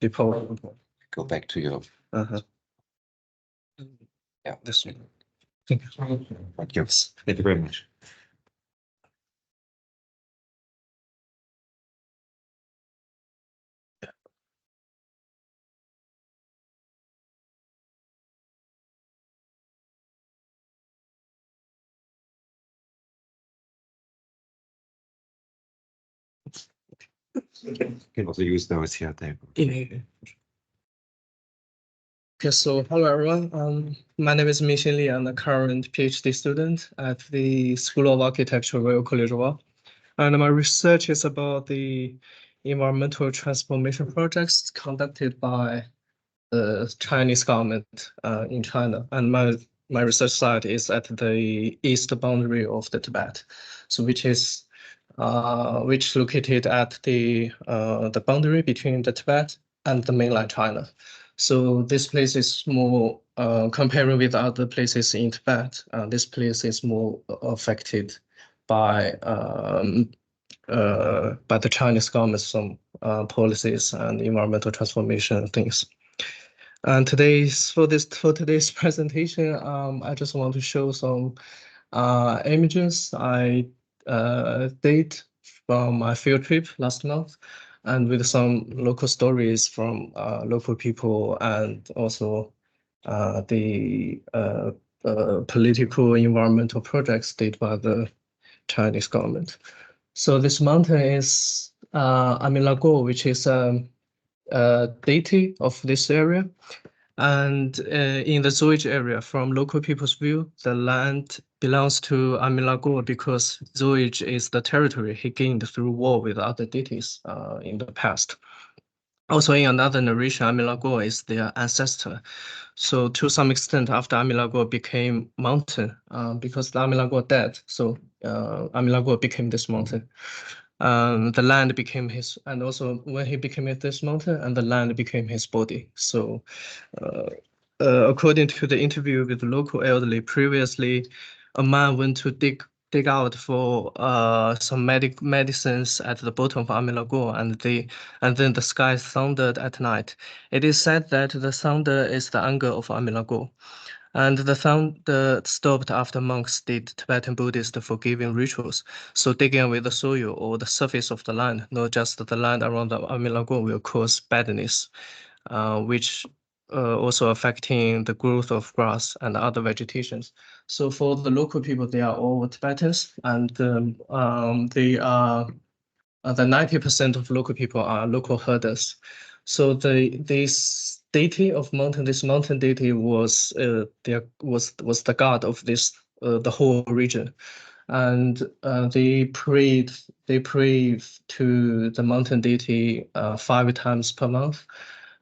Before go back to your. Yeah, this one. Thank you. Thank you very much. You can also use those here. Okay, so hello everyone. My name is Mingxin Li. I'm a current PhD student at the School of Architecture, Royal College of Law. And my research is about the environmental transformation projects conducted by the Chinese government in China. And my research site is at the east boundary of the Tibet, so which located at the boundary between the Tibet and the mainland China. So this place is more comparing with other places in Tibet. This place is more affected by the Chinese government, some policies and environmental transformation things. And for today's presentation, I just want to show some images I did from my field trip last month, and with some local stories from local people, and also the political environmental projects did by the Chinese government. So this mountain is Amilago, which is a deity of this area. And in the Zoige area, from local people's view, the land belongs to Amilago because Zoige is the territory he gained through war with other deities in the past. Also, in another narration, Amilago is their ancestor. So to some extent, after Amilago became mountain, because the Amilago dead, so Amilago became this mountain. The land became his, and also when he became this mountain, and the land became his body. So according to the interview with the local elderly previously, a man went to dig out for some medicines at the bottom of Amilago, and then the sky thundered at night. It is said that the thunder is the anger of Amilago. And the thunder stopped after monks did Tibetan Buddhist forgiving rituals. So digging away the soil or the surface of the land, not just the land around the Amilago, will cause badness, which also affecting the growth of grass and other vegetations. So for the local people, they are all Tibetans, and they are the 90% of local people are local herders. So this deity of mountain, this mountain deity was the god of this the whole region, and they prayed to the mountain deity 5 times per month.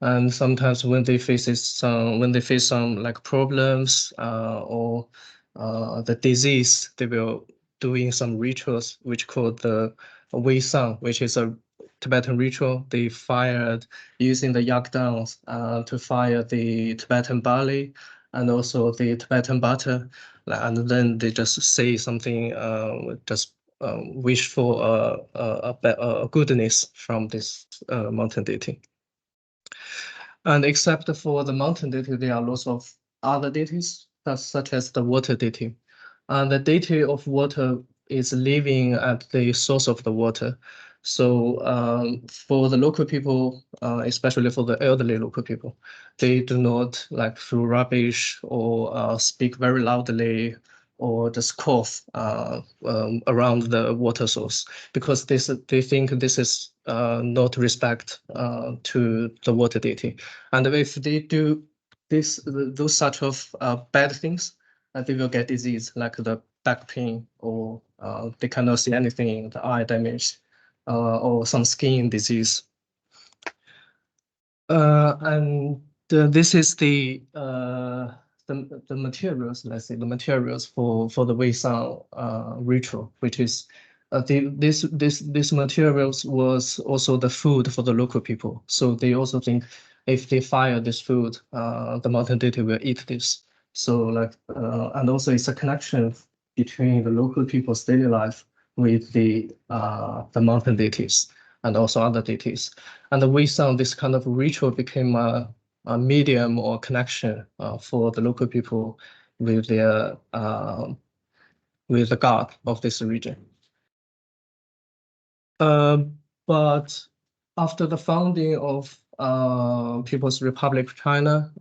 And sometimes when they face some like problems or the disease, they will doing some rituals which called the Wei Sang, which is a Tibetan ritual. They fired using the yak downs to fire the Tibetan barley and also the Tibetan butter, and then they just say something, just wish for a goodness from this mountain deity. And except for the mountain deity, there are lots of other deities, such as the water deity. And the deity of water is living at the source of the water. So for the local people, especially for the elderly local people, they do not like throw rubbish or speak very loudly or just cough around the water source, because they think this is not respect to the water deity. And if they do those such of bad things, they will get disease like the back pain, or they cannot see anything, the eye damage, or some skin disease. And this is the materials, let's say the materials for the Wei Sang ritual, which is this materials was also the food for the local people. So they also think if they fire this food, the mountain deity will eat this. So like and also it's a connection between the local people's daily life with the mountain deities. and also other deities. And the Wisam, this kind of ritual became a medium or connection for the local people with their with the god of this region. But after the founding of People's Republic of China,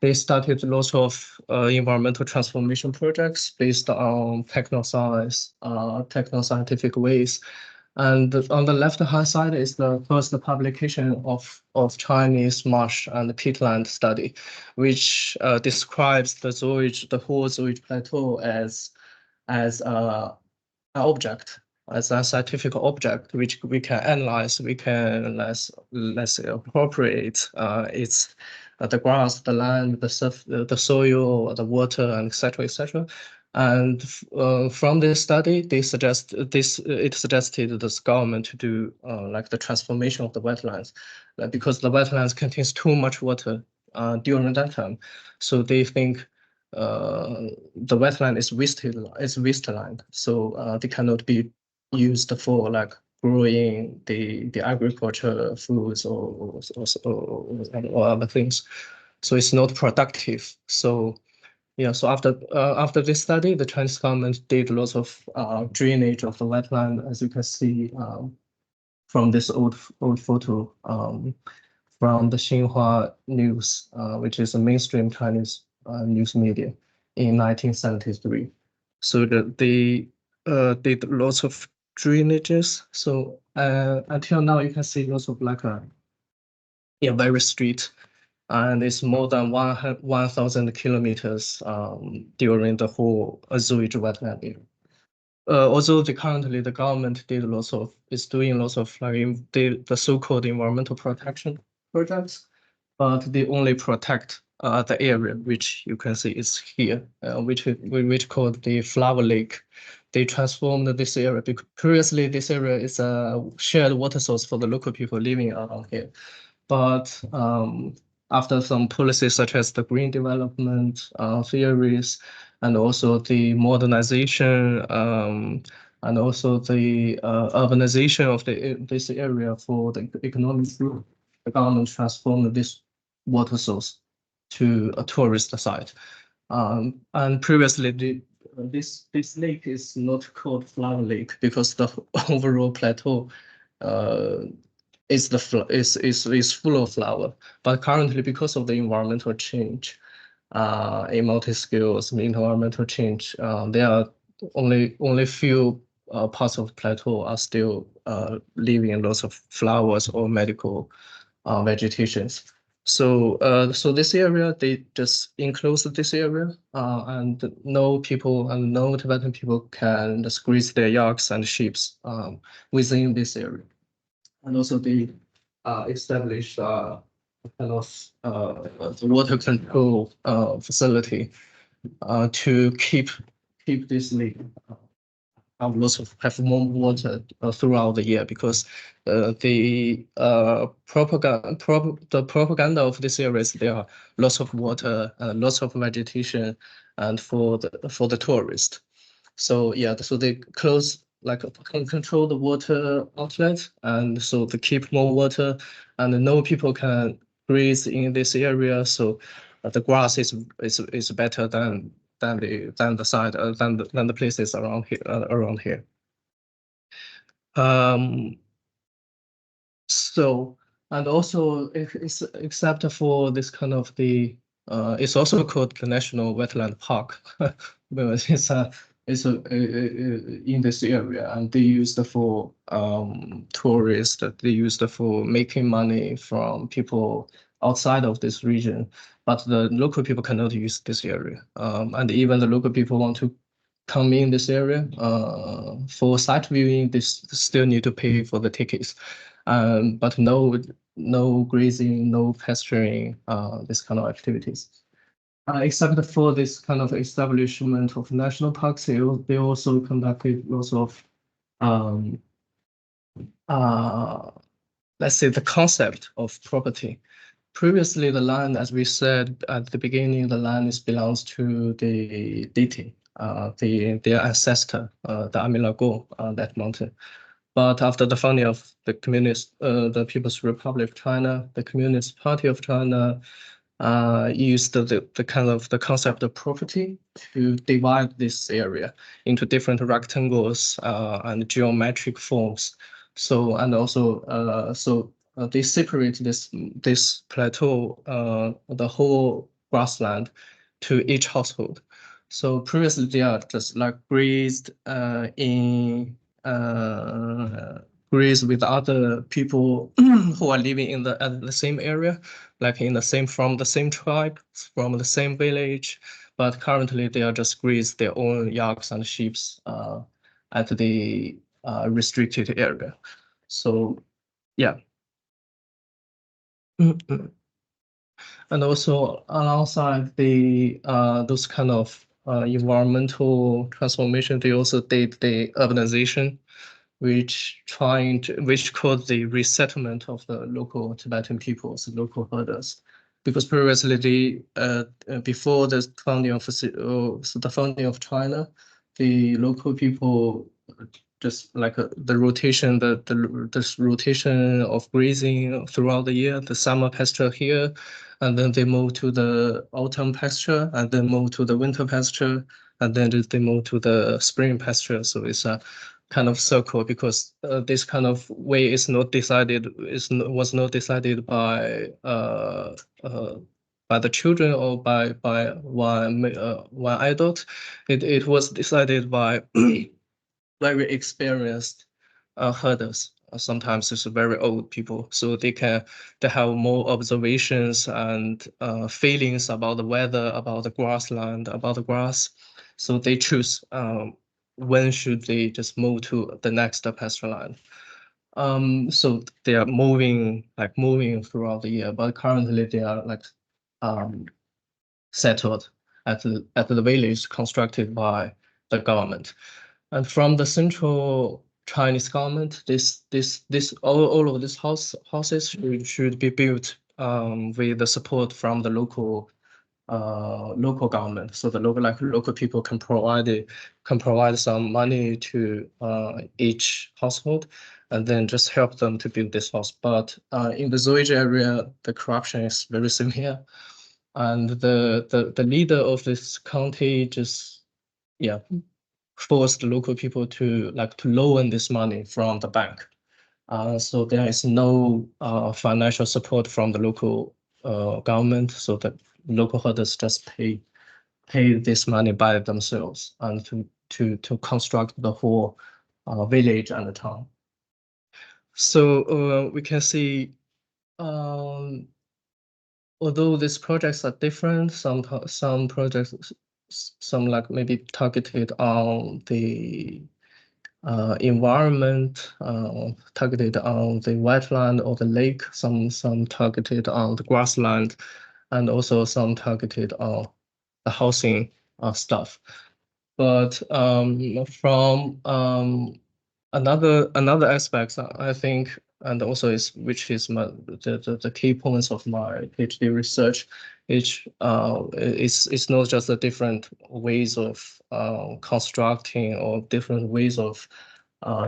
they started lots of environmental transformation projects based on techno-scientific ways. And on the left-hand side is the first publication of Chinese marsh and peatland study, which describes the whole Zoige Plateau as an object, as a scientific object, which we can analyze. We can let's appropriate its the grass, the land, the soil, the water, and etc. etc. And from this study, it suggested the government to do like the transformation of the wetlands, because the wetlands contains too much water during that time. So they think the wetland is wasteland, so they cannot be used for like growing the agriculture foods or other things. So it's not productive. So yeah, so after this study, the Chinese government did lots of drainage of the wetland, as you can see from this old photo from the Xinhua News, which is a mainstream Chinese news media in 1973. So they did lots of drainages. So until now, you can see lots of like a very straight, and it's more than 1,000 kilometers during the whole Zoige wetland area. Although currently the government is doing lots of like the so-called environmental protection projects, but they only protect the area which you can see is here, which called the flower lake. They transformed this area because previously this area is a shared water source for the local people living around here. But after some policies such as the green development theories, and also the modernization, and also the urbanization of this area for the economic growth, the government transformed this water source to a tourist site. And previously, this lake is not called Flower Lake because the overall plateau is full of flower. But currently, because of the environmental change, a multi-scales environmental change, there are only few parts of the plateau are still leaving lots of flowers or medical vegetations. So this area, they just enclosed this area, and no Tibetan people can just graze their yaks and sheep within this area. And also they established kind of the water control facility to keep this lake have more water throughout the year, because the propaganda of this area is there are lots of water, lots of vegetation, and for the tourist. So yeah, so they control the water outlet, and so they keep more water, and no people can graze in this area. So the grass is better than the places around here. So, and also except for this kind of it's also called the National Wetland Park, but it's in this area, and they use it for tourists. They use it for making money from people outside of this region, but the local people cannot use this area. And even the local people want to come in this area for site viewing, they still need to pay for the tickets. But no grazing, no pasturing, this kind of activities. Except for this kind of establishment of national parks, they also conducted lots of let's say the concept of property. Previously, the land, as we said at the beginning, the land belongs to the deity, their ancestor, the Amilago, that mountain. But after the founding of the the People's Republic of China, the Communist Party of China used the kind of the concept of property to divide this area into different rectangles and geometric forms. So and also they separate this plateau, the whole grassland, to each household. So previously they are just like grazed in graze with other people who are living in the same area, like in the same from the same tribe, from the same village. But currently they are just graze their own yaks and sheep at the restricted area. So yeah. And also alongside the those kind of environmental transformation, they also did the urbanization, which caused the resettlement of the local Tibetan peoples, local herders, because previously before the founding of China, the local people just like the rotation, this rotation of grazing throughout the year, the summer pasture here, and then they move to the autumn pasture, and then move to the winter pasture, and then they move to the spring pasture. So it's a kind of circle because this kind of way is not decided was not decided by the children or by one adult. It was decided by very experienced herders. Sometimes it's very old people, so they have more observations and feelings about the weather, about the grassland, about the grass. So they choose when should they just move to the next pasture land. So they are moving throughout the year, but currently they are like settled at the village constructed by the government. And from the central Chinese government, all of these houses should be built with the support from the local government. So the local people can provide some money to each household, and then just help them to build this house. But in the Zoige area, the corruption is very severe, and the leader of this county just forced the local people to loan this money from the bank. So there is no financial support from the local government, so that local herders just pay this money by themselves and to construct the whole village and the town. So we can see, although these projects are different, some projects, some like maybe targeted on the environment, targeted on the wetland or the lake, some targeted on the grassland, and also some targeted on the housing stuff. But from another aspect, I think, and also which is the key points of my PhD research, which it's not just the different ways of constructing or different ways of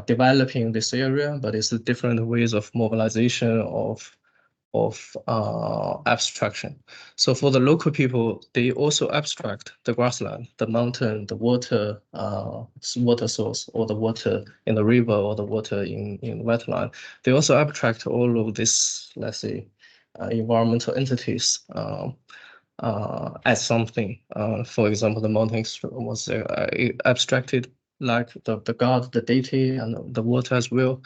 developing this area, but it's the different ways of mobilization of abstraction. So for the local people, they also abstract the grassland, the mountain, the water source, or the water in the river, or the water in wetland. They also abstract all of this, let's say, environmental entities as something. For example, the mountain was abstracted like the god, the deity, and the water as well,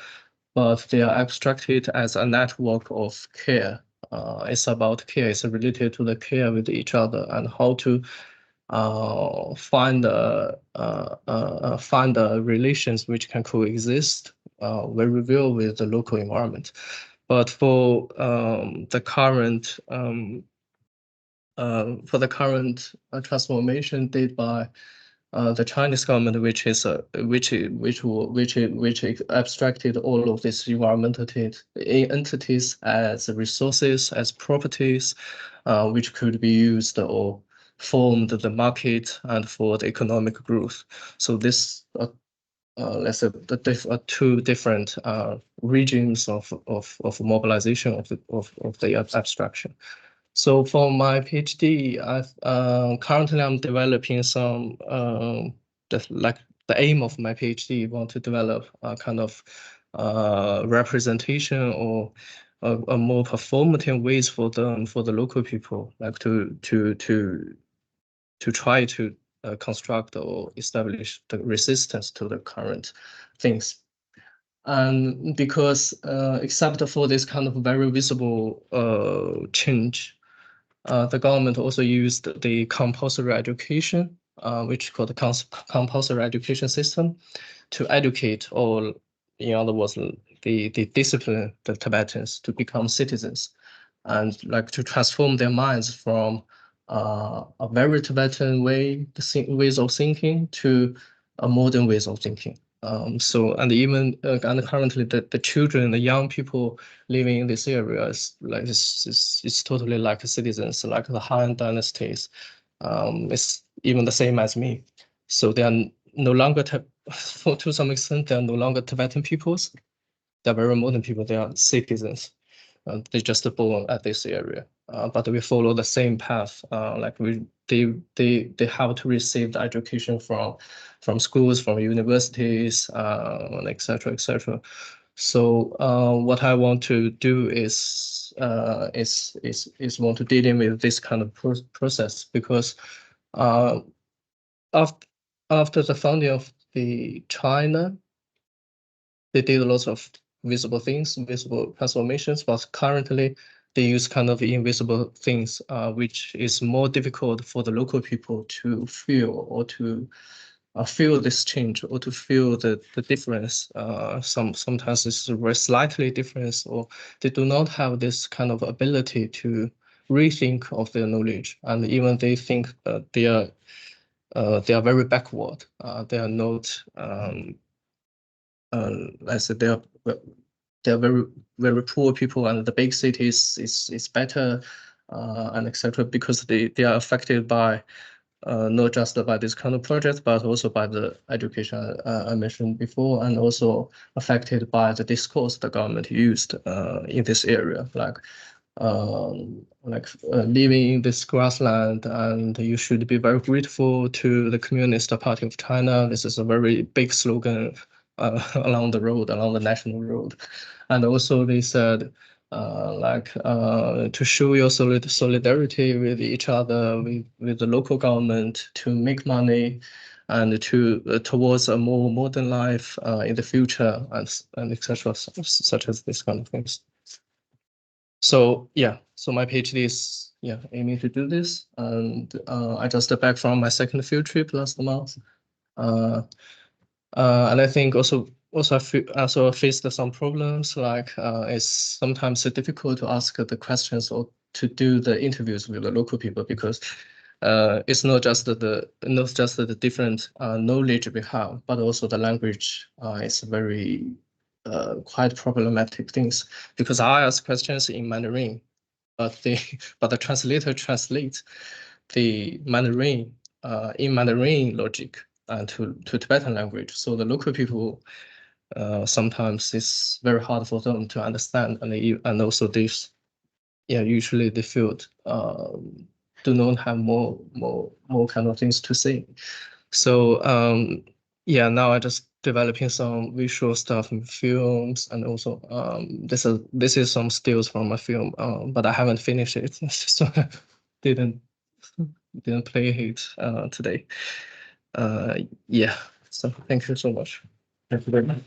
but they are abstracted as a network of care. It's about care. It's related to the care with each other and how to find the relations which can coexist very well with the local environment. But for the current transformation did by the Chinese government, which abstracted all of these environmental entities as resources, as properties, which could be used or formed the market and for the economic growth. So this let's say two different regions of mobilization of the abstraction. So for my PhD, currently I'm developing some the aim of my PhD want to develop a kind of representation or a more performative ways for the local people, like to try to construct or establish the resistance to the current things. And because except for this kind of very visible change, the government also used the compulsory education, which called the compulsory education system, to educate all, in other words, the discipline the Tibetans to become citizens, and like to transform their minds from a very Tibetan ways of thinking to a modern ways of thinking. So and even and currently the children, the young people living in this area is like it's totally like citizens, like the Han dynasties. It's even the same as me. So they are no longer to some extent they are no longer Tibetan peoples. They're very modern people. They are citizens. They just born at this area, but we follow the same path. Like they have to receive the education from schools, from universities, etc. etc. So what I want to do is want to dealing with this kind of process, because after the founding of the China, they did lots of visible things, visible transformations, but currently they use kind of invisible things, which is more difficult for the local people to feel or to feel this change or to feel the difference. Sometimes it's very slightly difference, or they do not have this kind of ability to rethink of their knowledge, and even they think they are very backward. They are not. I said they're very poor people, and the big cities is better, and etc. because they are affected by not just by this kind of project, but also by the education I mentioned before, and also affected by the discourse the government used in this area, like living in this grassland, and you should be very grateful to the Communist Party of China. This is a very big slogan along the national road. And also they said, to show your solidarity with each other, with the local government, to make money, and to towards a more modern life in the future, and etc. Such as this kind of things. So yeah, so my PhD is aiming to do this, and I just got back from my second field trip last month, and I think also I faced some problems, like it's sometimes difficult to ask the questions or to do the interviews with the local people, because it's not just the different knowledge we have, but also the language is very quite problematic things, because I ask questions in Mandarin, but the translator translates the Mandarin in Mandarin logic to Tibetan language. So the local people sometimes it's very hard for them to understand, and also this usually the field do not have more kind of things to say. So now I just developing some visual stuff in films, and also this is some stills from a film, but I haven't finished it, so I didn't play it today. Yeah. So thank you so much. Thank you very much.